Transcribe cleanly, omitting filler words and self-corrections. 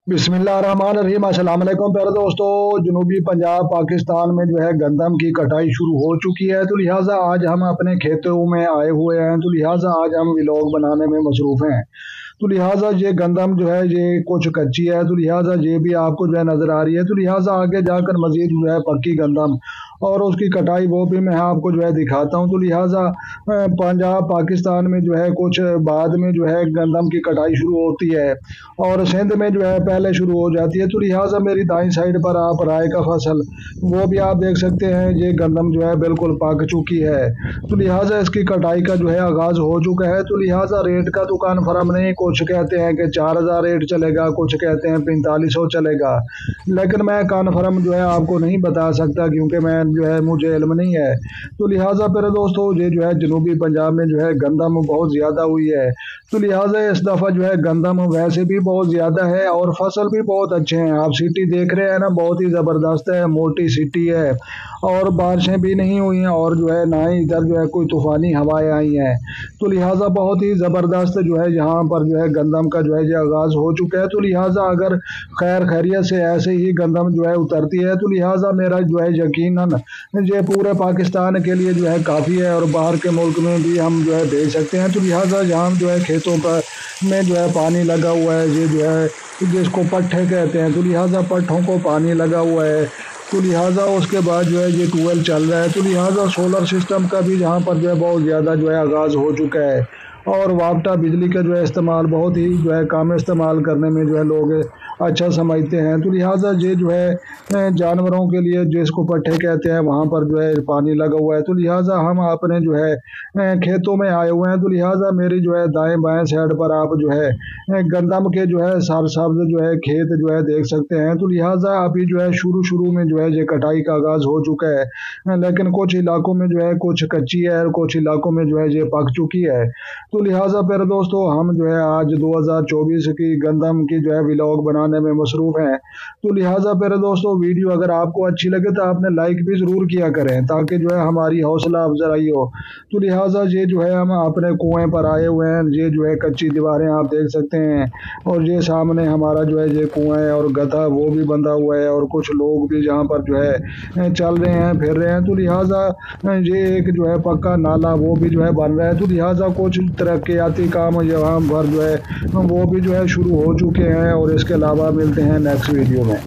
बिस्मिल्लाहिर्रहमानिर्रहीम। अस्सलाम वालेकुम प्यारे दोस्तों। जनूबी पंजाब पाकिस्तान में जो है गंदम की कटाई शुरू हो चुकी है, तो लिहाजा आज हम अपने खेतों में आए हुए हैं। तो लिहाजा आज हम व्लॉग बनाने में मसरूफ़ हैं। तो लिहाजा ये गंदम जो है ये कुछ कच्ची है, तो लिहाजा ये भी आपको जो है नज़र आ रही है। तो लिहाजा आगे जाकर मज़ीद जो है पक्की गंदम और उसकी कटाई वो भी मैं आपको जो है दिखाता हूँ। तो लिहाजा पंजाब पाकिस्तान में जो है कुछ बाद में जो है गंदम की कटाई शुरू होती है और सिंध में जो है पहले शुरू हो जाती है। तो लिहाजा मेरी दाईं साइड पर आप राय का फसल वो भी आप देख सकते हैं। ये गंदम जो है बिल्कुल पक चुकी है, तो लिहाजा इसकी कटाई का जो है आगाज़ हो चुका है। तो लिहाजा रेट का तो कन्फर्म नहीं, कुछ कहते हैं कि 4,000 रेट चलेगा, कुछ कहते हैं 4500 चलेगा, लेकिन मैं कन्फर्म जो है आपको नहीं बता सकता क्योंकि मैं जो है मुझे इल्म नहीं है। तो लिहाजा मेरे दोस्तों ये जो है जनूबी पंजाब में जो है गंदम बहुत ज़्यादा हुई है। तो लिहाजा इस दफ़ा जो है गंदम वैसे भी बहुत ज़्यादा है और फसल भी बहुत अच्छे हैं। आप सिटी देख रहे हैं ना, बहुत ही ज़बरदस्त है, मोटी सिटी है और बारिशें भी नहीं हुई हैं और जो है ना ही इधर जो है कोई तूफ़ानी हवाएं आई हैं। तो लिहाजा बहुत ही ज़बरदस्त जो है यहाँ पर जो है गंदम का जो है ये आगाज़ हो चुका है। तो लिहाजा अगर खैर खैरियत से ऐसे ही गंदम जो है उतरती है, तो लिहाजा मेरा जो है यकीनन ये पूरे पाकिस्तान के लिए जो है काफ़ी है और बाहर के मुल्क में भी हम जो है भेज सकते हैं। तो लिहाजा यहाँ जो है खेतों पर में जो है पानी लगा हुआ है, ये जो है जिसको पट्ठे कहते हैं, तो लिहाजा पट्ठों को पानी लगा हुआ है। तो लिहाजा उसके बाद जो है ये ट्यूबवेल चल रहा है। तो लिहाजा सोलर सिस्टम का भी यहाँ पर जो है बहुत ज़्यादा जो है आगाज़ हो चुका है और वापटा बिजली का जो है इस्तेमाल बहुत ही जो है कम इस्तेमाल करने में जो है लोग अच्छा समझते हैं। तो लिहाजा ये जो है जानवरों के लिए जिसको पट्ठे कहते हैं वहाँ पर जो है पानी लगा हुआ है। तो लिहाजा हम अपने जो है खेतों में आए हुए हैं। तो लिहाजा मेरी जो है दाएं बाएं साइड पर आप जो है गंदम के जो है सब्ज जो है खेत जो है देख सकते हैं। तो लिहाजा अभी जो है शुरू शुरू में जो है ये कटाई का आगाज़ हो चुका है, लेकिन कुछ इलाकों में जो है कुछ कच्ची है और कुछ इलाकों में जो है ये पक चुकी है। तो लिहाजा प्यारे दोस्तों हम जो है आज 2024 की गंदम की जो है व्लॉग बनाने में मसरूफ़ हैं। तो लिहाजा प्यारे दोस्तों वीडियो अगर आपको अच्छी लगे तो आपने लाइक भी ज़रूर किया करें ताकि जो है हमारी हौसला अफजाई हो। तो लिहाजा ये जो है हम अपने कुएँ पर आए हुए हैं। ये जो है कच्ची दीवारें आप देख सकते हैं और ये सामने हमारा जो है ये कुआँ है और गधा वो भी बंधा हुआ है और कुछ लोग भी जहाँ पर जो है चल रहे हैं फिर रहे हैं। तो लिहाजा ये एक जो है पक्का नाला वो भी जो है बन रहा है। तो लिहाजा कुछ तरक्याती काम यहाँ पर जो है वो भी जो है शुरू हो चुके हैं और इसके अलावा मिलते हैं नेक्स्ट वीडियो में।